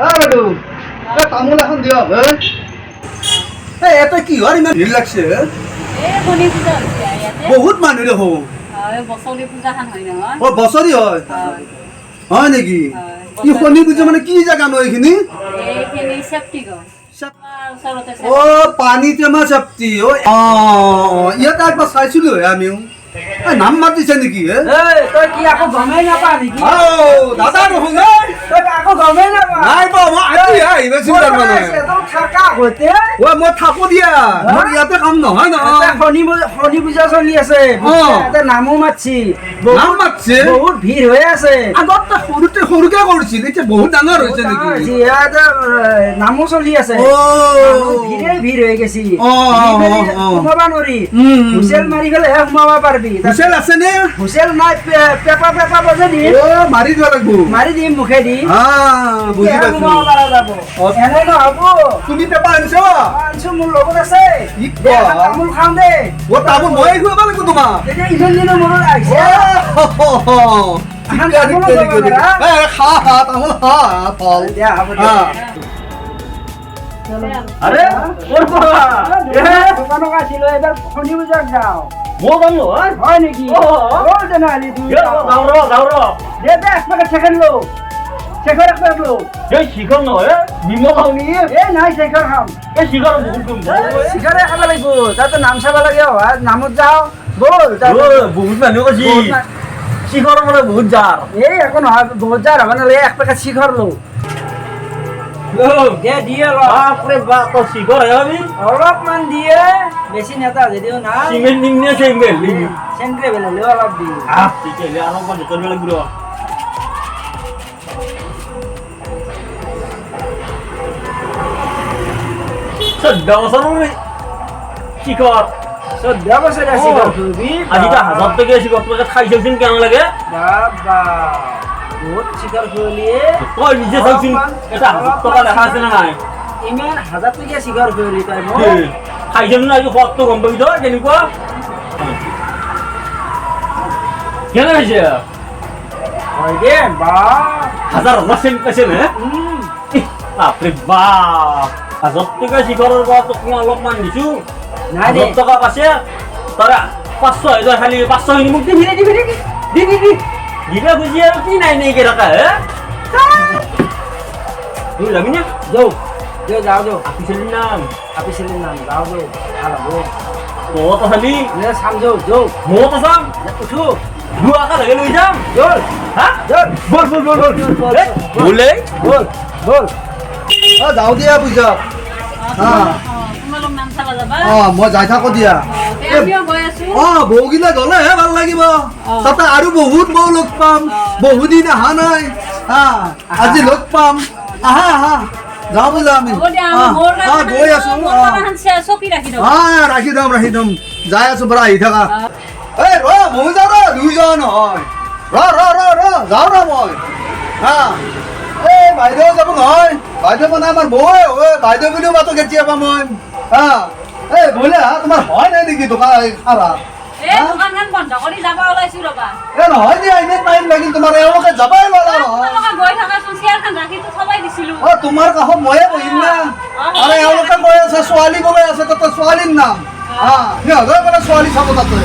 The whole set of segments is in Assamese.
বাইদেউ তামোল এখন দিয়ক এটা কি হয় ইমান ভিৰ লাগছে বহুত মানুহ দেখোন বছৰি হয় হয় নেকি কি শনি পূজা মানে কি জেগা ন এইখিনি অ পানী টেমা চেপ্তি ইয়াতে একবাৰ চাইছিলো আমিও নাম মাতিছে নেকি তই কি আকৌ গমেই নাপা নেকি দাদা দেখোন তই আকৌ গমেই নাপা নাই বা মই আজি আহিব চিন্তা মানে থাকা আগতে মই থাকো দিয়া মোৰ ইয়াতে কাম নহয় নহয় শনি পূজা চলি আছে ইয়াতে নামো মাতছি নাম মাতছে বহুত ভিৰ হৈ আছে আগত সৰুকে কৰিছিল এতিয়া বহুত ডাঙৰ হৈছে নেকি ইয়াতে নামো চলি আছে ভিৰ হৈ গেছি সোমাবা নোৱাৰি হুইচেল মাৰি পেলাইহে সোমাবা পাৰিবি হুইচেল আছে নে হুইচেল নাই পেপা বজাই দিম মাৰি দিব লাগিব মাৰি দিম মুখেদি বুজি পাইছো এনে নহ'ব তুমি পেপা আনিছ আনিছো মোৰ লগত আছে তামোল খাম দে তামোল মই খুৱাব লাগিব তোমাক এতিয়া ইমান দিনৰ মনত আহিছে মই জানো হয় নেকি তেনেহ'লে শেখৰ লো শেখৰ এক পেকেট লো এই শিখৰ নহয় নিমখ খাওঁ নেকি এই নাই শেখৰ খাম এই শিখৰ বহুত শিখৰে খাব লাগিব তাতে নাম চাব লাগে নামত যাওঁ ব'ল বহুত মানুহ কৈছি শিখৰ মানে বহুত জাৰ এই একো নহয় বহুত জাৰ হ'ব নালাগে এক পেকেট শিখৰ লো দিয়ে বাপৰে বাপ তই শিখৰ হে আমি অলপমান দিয়ে বেছি নেতা যদিও নাই চিমেণ্ট দিম নে চেংবেল দিম চেংগ্ৰে বেলেলেও অলপ দি তেতিয়াহ'লে অলপমান কৰিব লাগিব চৈধ্য বছৰৰ শিখৰ 14 বছৰ শিখৰ খুবি আজিটা 1000 টকা শিখৰ তোকে খাই চাওচোন কেনে লাগে বাবা বহুত শিখৰ খুলিয়ে তই নিজে চাওচোন এটা 1000 টকা লেখা আছে না নাই ইমান 1000 টকীয়া শিখৰ খুলি তই মই খাই যাম না আজি সোৱাদটো গম পাবি তই কেনেকুৱা কেনে হৈছে হয় দে বা হাজাৰ চেণ্ট পাইছে নে বাপৰে বাপ 1000 টকা শিখৰৰ পৰা তোক মই অলপমান দিছো নাই দে 1000 টকা পাইছে তৰা 500 হাজাৰ খালি 500 খিনি মোক দিবি দিবে বুজি আৰু কি নাই কে ৰাখা হে তুই যাবি না যাও আপিছেলিৰ নাম যাও মত খালি নে চাম যাও মত আছাম উঠো দুৱাকা লাগে লৈ যাম বল হা বল বলে বল যাওঁ দিয়া পূজা মই যাই থাকো দিয়া বহুগিলা গলেহে ভাল লাগিব তাতে আৰু বহুত মই লগ পাম বহুদিন অহা নাই আজি লগ পাম আহা যাওঁ বোলে আমি গৈ আছো ৰাখি দম যাই আছো পৰা আহি থাকা এই মই যাওঁ দুইজন নহয় যাওঁ মই এই বাইদেউ যাব নহয় বাইদেউ মানে আমাৰ বৌৱে বাইদেউ বুলিও মাতো কেতিয়াবা মই এই বোলে তোমাৰ হয় নাই নেকি দোকান খাবা নহয় দিয়া ইমান টাইম লাগিল তোমাৰ এওঁলোকে যাবাই ল'লা নহয় তোমাৰ কাষত ময়ে বহিম না আৰু এওঁলোকে কৈ আছে ছোৱালী বোলে আছে তাতে ছোৱালীৰ নাম সিহঁতৰ মানে ছোৱালী চাব তাতে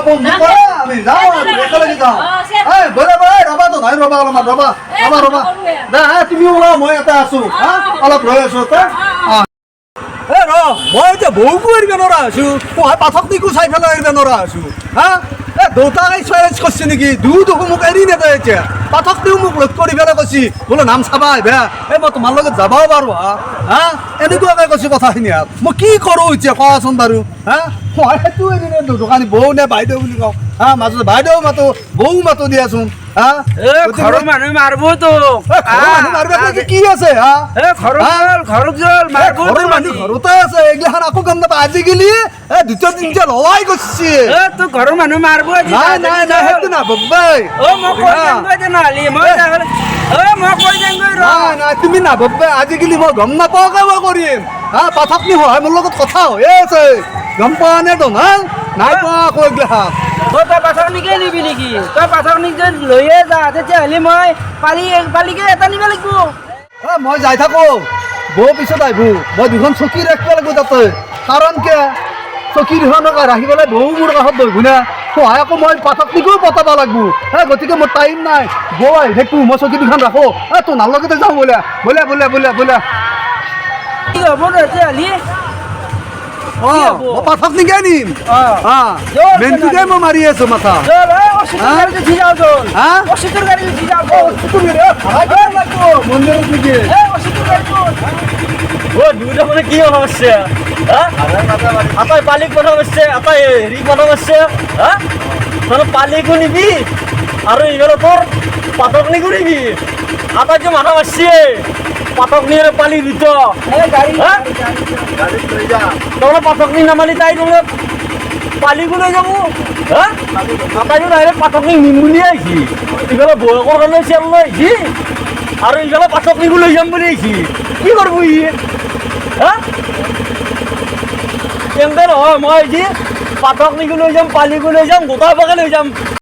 বন্ধু কৰা আমি যাওঁ একেলগে যাওঁ বোলে ৰবাতো নাই ৰবা অলপমান ৰবা তুমি ওলাও মই এটা আছো অলপ ৰৈ আছো মই এতিয়া বহুকো এৰিব নোৱাৰা হৈছো মই পাঠকনিকো চাই পেলাই এৰিব নোৱাৰা হৈছো দেউতাই চইচ কৰিছে নেকি দুখো মোক এৰি নেদায় এতিয়া পাঠকনিও মোক লগ কৰি পেলাই কৈছি বোলে নাম চাবা আহিবা মই তোমাৰ লগত যাবাও পাৰো এনেকুৱাকে কৈছো কথাখিনি মই কি কৰো এতিয়া কোৱাচোন বাৰু মই সেইটো এৰিনে দোকানী বৌ নে বাইদেউ বুলি কওঁ মাজতে বাইদেউ মাতো বৌ মাতো দিয়াচোন ঘৰৰ মানুহ মাৰিব তো কি আছে ঘৰৰ মানুহ ঘৰতে আছে এইগিলাখান আকৌ গম নাপা আজিকালি দুটা তিনিটা লৱাই গৈছে তোৰ ঘৰৰ মানুহ মাৰিব নাই সেইটো নাভাবাই নাই তুমি নাভাবাই আজিকালি মই গম নাপাওঁকে মই কৰিম পাঠকনি সহায় মোৰ লগত কথা হৈয়ে আছে গম পোৱা নে তো নাই পোৱা আকৌ এইগিলাখান তই পাঠকনিকে নিবি নেকি তই পাঠকনিক যদি লৈয়ে যা তেতিয়াহ'লে মই পালিকে এটা নিব লাগিব মই যাই থাকো বৌ পিছত আহিব মই দুখন চকী ৰাখিব লাগিব তাতে কাৰণ কিয় চকীখনক ৰাখি পেলাই বৌ মোৰ কাষত বহিব না সহায় আকৌ মই পাঠকনিকো পতাব লাগিব গতিকে মোৰ টাইম নাই বৌ আহি থাকো মই চকী দুখন ৰাখো তোৰ নালগতে যাওঁ বোলে কি হ'ব তেতিয়াহ'লে মই পাঠকনিকে নিম মেইনটোকে মই মাৰি আছো মাথা ও দুইটা মানে কি কথা হচ্ছে আতাই পালিক কথা হচ্ছে আতাই হেৰি কথা হচ্ছে তোর পালিকও নিবি আর এইগুলো তোর পাতকনিকও নিবি আতাই যে মাথা মারছে পাতকনি আর পালি দিত তোমরা পাতকনি নামালি তাই তোমরা পালিগুলো যাবো আতাই যে ডাইরেক্ট পাতকনি নিম বুলি আইছি এইগুলো বয়সর কারণে চেল আইছি আর এইগুলো পাতকনিগুলো যাম বুলি আইছি কি করবো কেমন নহয় মই যি পাঠকনিকো লৈ যাম পালিকো লৈ যাম গোটাই পাকে লৈ যাম